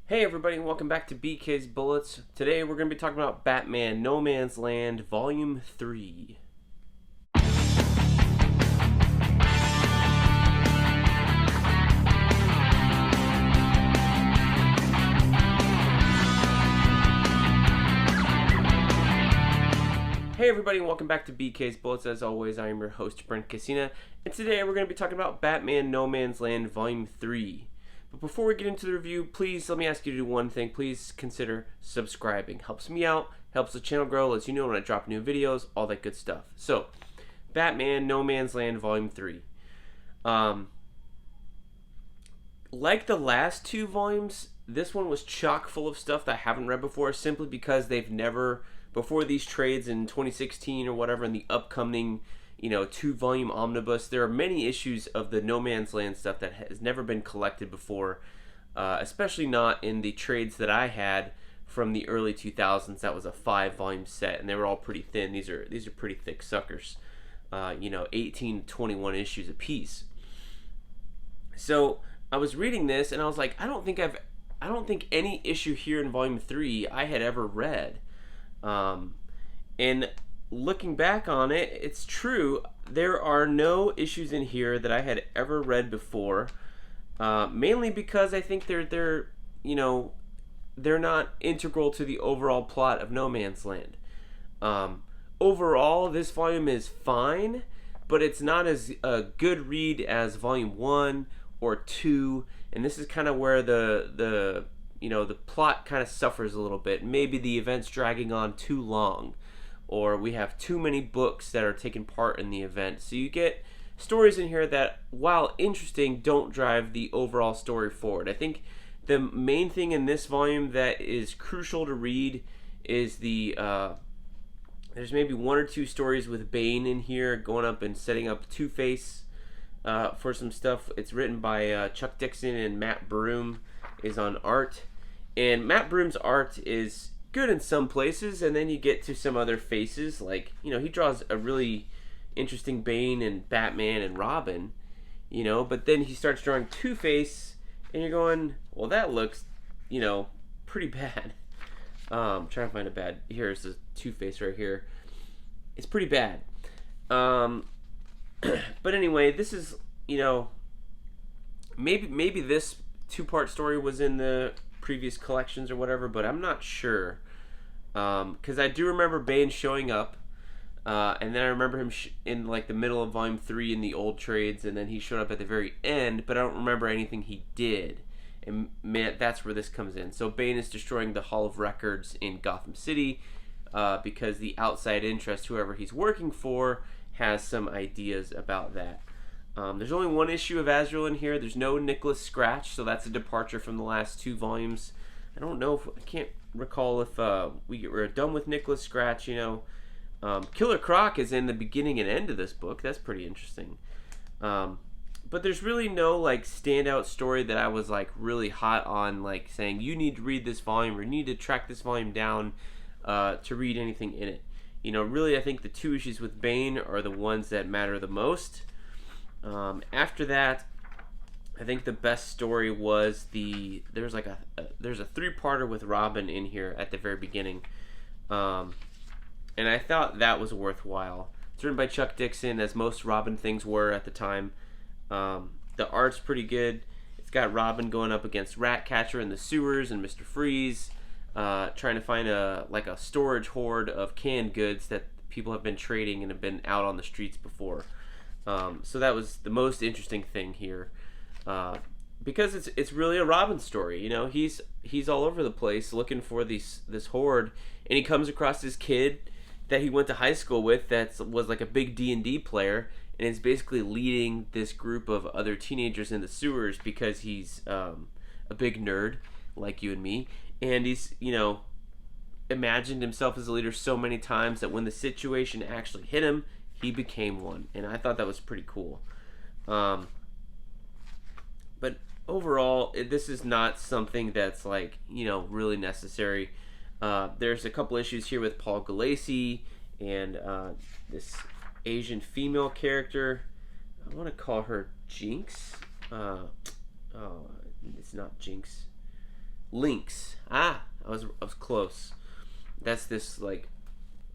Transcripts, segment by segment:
Hey everybody, and welcome back to BK's Bullets. Today we're going to be talking about Batman No Man's Land Volume 3. Hey everybody, and welcome back to BK's Bullets. As always, I am your host, Brent, and today we're going to be talking about Batman No Man's Land Volume 3. But before we get into the review, please let me ask you to do one thing. Please consider subscribing. Helps me out, helps the channel grow, lets you know when I drop new videos, all that good stuff. So, Batman No Man's Land Volume 3. Like the last two volumes, this one was chock full of stuff that I haven't read before, simply because they've never, before these trades in 2016 or whatever, in the upcoming, 2-volume omnibus, there are many issues of the No Man's Land stuff that has never been collected before, especially not in the trades that I had from the early 2000s. That was a 5-volume set, and they were all pretty thin. These are pretty thick suckers, 18 to 21 issues a piece. So I was reading this, and I was like, I don't think any issue here in Volume 3 I had ever read. And looking back on it, it's true. There are no issues in here that I had ever read before. Mainly because I think they're not integral to the overall plot of No Man's Land. Overall, this volume is fine, but it's not as a good read as Volume 1 or 2, and this is kind of where the plot kind of suffers a little bit. Maybe the event's dragging on too long, or we have too many books that are taking part in the event. So you get stories in here that, while interesting, don't drive the overall story forward. I think the main thing in this volume that is crucial to read is there's maybe one or two stories with Bane in here, going up and setting up Two-Face for some stuff. It's written by Chuck Dixon, and Matt Broom is on art. And Matt Broom's art is good in some places, and then you get to some other faces, like, he draws a really interesting Bane and Batman and Robin, but then he starts drawing Two-Face, and you're going, well, that looks, pretty bad. I'm trying to find a bad, here's the Two-Face right here. It's pretty bad. But anyway, this is, maybe this two-part story was in the previous collections or whatever, but I'm not sure. Because I do remember Bane showing up, and then I remember him in like the middle of Volume 3 in the old trades, and then he showed up at the very end, but I don't remember anything he did. And man, that's where this comes in. So Bane is destroying the Hall of Records in Gotham City, because the outside interest, whoever he's working for, has some ideas about that. There's only one issue of Azrael in here. There's no Nicholas Scratch, so that's a departure from the last two volumes. I don't know I can't recall if we're done with Nicholas Scratch. Killer Croc is in the beginning and end of this book. That's pretty interesting. But there's really no standout story that I was really hot on, saying you need to read this volume or you need to track this volume down to read anything in it. Really, I think the two issues with Bane are the ones that matter the most. After that, I think the best story was there's a 3-parter with Robin in here at the very beginning, and I thought that was worthwhile. It's written by Chuck Dixon, as most Robin things were at the time. The art's pretty good. It's got Robin going up against Ratcatcher in the sewers and Mr. Freeze, trying to find a storage hoard of canned goods that people have been trading and have been out on the streets before. So that was the most interesting thing here, because it's really a Robin story. He's all over the place looking for this hoard, and he comes across this kid that he went to high school with that was a big D&D player, and is basically leading this group of other teenagers in the sewers because he's a big nerd like you and me, and he's imagined himself as a leader so many times that when the situation actually hit him, he became one, and I thought that was pretty cool. But overall, this is not something that's really necessary. There's a couple issues here with Paul Galassi and this Asian female character. I want to call her Jinx. It's not Jinx. Lynx. I was close. That's this like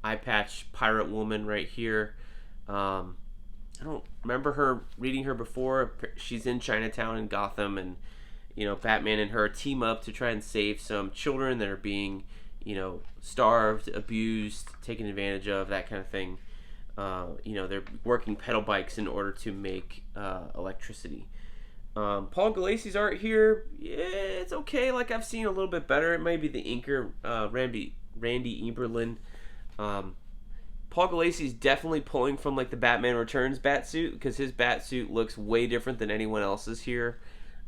eye patch pirate woman right here. I don't remember reading her before. She's in Chinatown in Gotham, and Batman and her team up to try and save some children that are being starved, abused, taken advantage of, that kind of thing. They're working pedal bikes in order to make electricity. Paul Gulacy's art here, yeah, it's okay. Like, I've seen a little bit better. It might be the inker, Randy Eberlin. Paul Gulacy's definitely pulling from like the Batman Returns batsuit, because his batsuit looks way different than anyone else's here.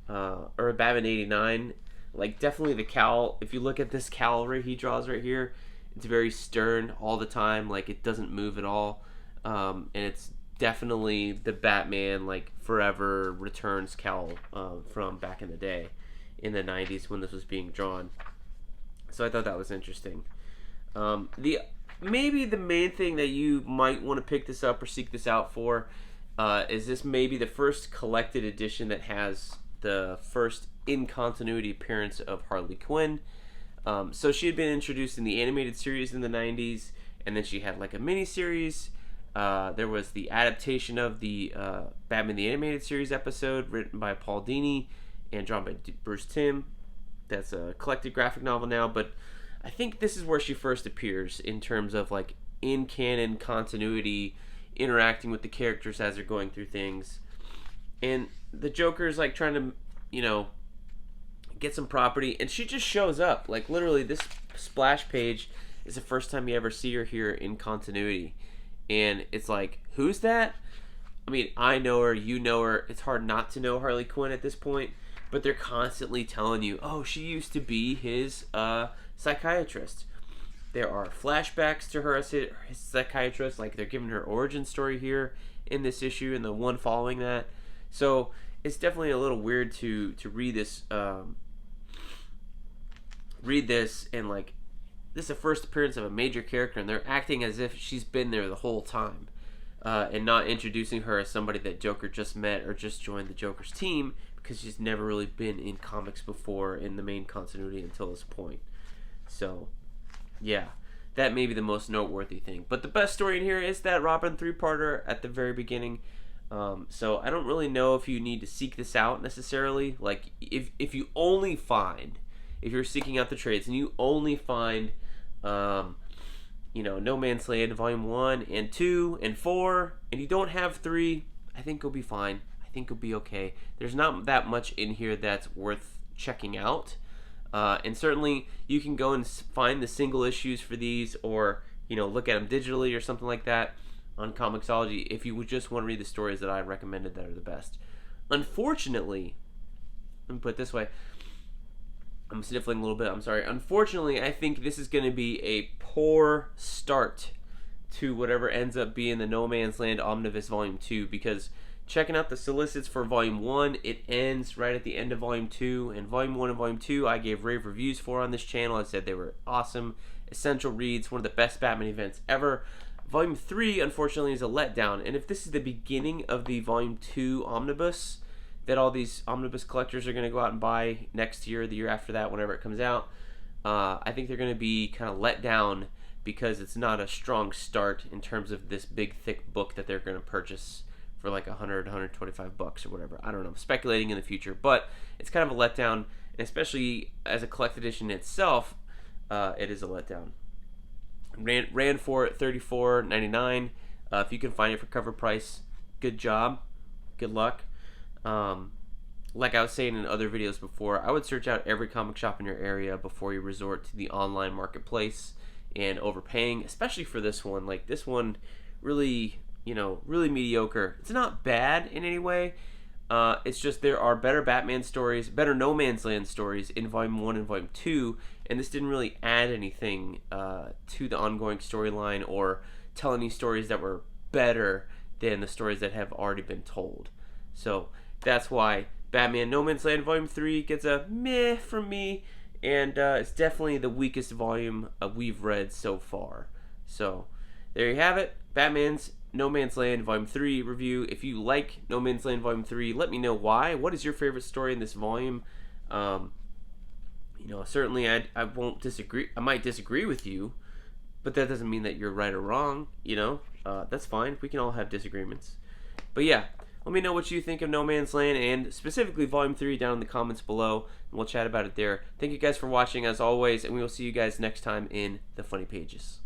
Or Batman 89. Like, definitely the cowl. If you look at this cowl he draws right here, it's very stern all the time. Like, it doesn't move at all. And it's definitely the Batman like Forever Returns cowl from back in the day, in the 90s when this was being drawn. So I thought that was interesting. Maybe the main thing that you might want to pick this up or seek this out for is this maybe the first collected edition that has the first in-continuity appearance of Harley Quinn. So she had been introduced in the animated series in the 90s, and then she had like a mini-series. There was the adaptation of the Batman the Animated Series episode written by Paul Dini and drawn by Bruce Timm. That's a collected graphic novel now, but I think this is where she first appears in terms of like in canon continuity, interacting with the characters as they're going through things. And the Joker's like trying to, get some property, and she just shows up. Like, literally, this splash page is the first time you ever see her here in continuity. And it's like, who's that? I mean, I know her, you know her. It's hard not to know Harley Quinn at this point, but they're constantly telling you, oh, she used to be his psychiatrist. There are flashbacks to her as his psychiatrist, like they're giving her origin story here in this issue and the one following that. So it's definitely a little weird to read this and like, this is the first appearance of a major character, and they're acting as if she's been there the whole time, and not introducing her as somebody that Joker just met or just joined the Joker's team, because she's never really been in comics before in the main continuity until this point. So, yeah, that may be the most noteworthy thing. But the best story in here is that Robin 3-parter at the very beginning. So I don't really know if you need to seek this out necessarily. Like, if you only find, if you're seeking out the trades and you only find, No Man's Land Volume 1 and 2 and 4, and you don't have 3, I think you'll be fine. I think you'll be okay. There's not that much in here that's worth checking out. And certainly you can go and find the single issues for these, or look at them digitally or something like that on Comixology if you would just want to read the stories that I recommended that are the best. Unfortunately, let me put it this way, I'm sniffling a little bit, I'm sorry. Unfortunately, I think this is going to be a poor start to whatever ends up being the No Man's Land Omnibus Volume 2, because checking out the solicits for Volume 1, it ends right at the end of Volume 2, and Volume 1 and Volume 2 I gave rave reviews for on this channel. I said they were awesome, essential reads, one of the best Batman events ever. Volume 3, unfortunately, is a letdown, and if this is the beginning of the Volume 2 Omnibus that all these Omnibus collectors are going to go out and buy next year, the year after that, whenever it comes out, I think they're going to be kind of let down, because it's not a strong start in terms of this big, thick book that they're going to purchase for like $100, $125 or whatever. I don't know. I'm speculating in the future, but it's kind of a letdown, and especially as a collected edition itself, it is a letdown. Ran for $34.99. If you can find it for cover price, good job. Good luck. Like I was saying in other videos before, I would search out every comic shop in your area before you resort to the online marketplace and overpaying, especially for this one. Like, this one really, really mediocre. It's not bad in any way. It's just there are better Batman stories, better No Man's Land stories in Volume 1 and Volume 2, and this didn't really add anything to the ongoing storyline or tell any stories that were better than the stories that have already been told. So that's why Batman No Man's Land Volume 3 gets a meh from me, and it's definitely the weakest volume we've read so far. So there you have it, Batman's No Man's Land Volume 3 review. If you like No Man's Land Volume 3, let me know why. What is your favorite story in this volume? certainly I won't disagree. I might disagree with you, but that doesn't mean that you're right or wrong. That's fine. We can all have disagreements. But yeah, let me know what you think of No Man's Land and specifically Volume 3 down in the comments below, and we'll chat about it there. Thank you guys for watching as always, and we will see you guys next time in the Funny Pages.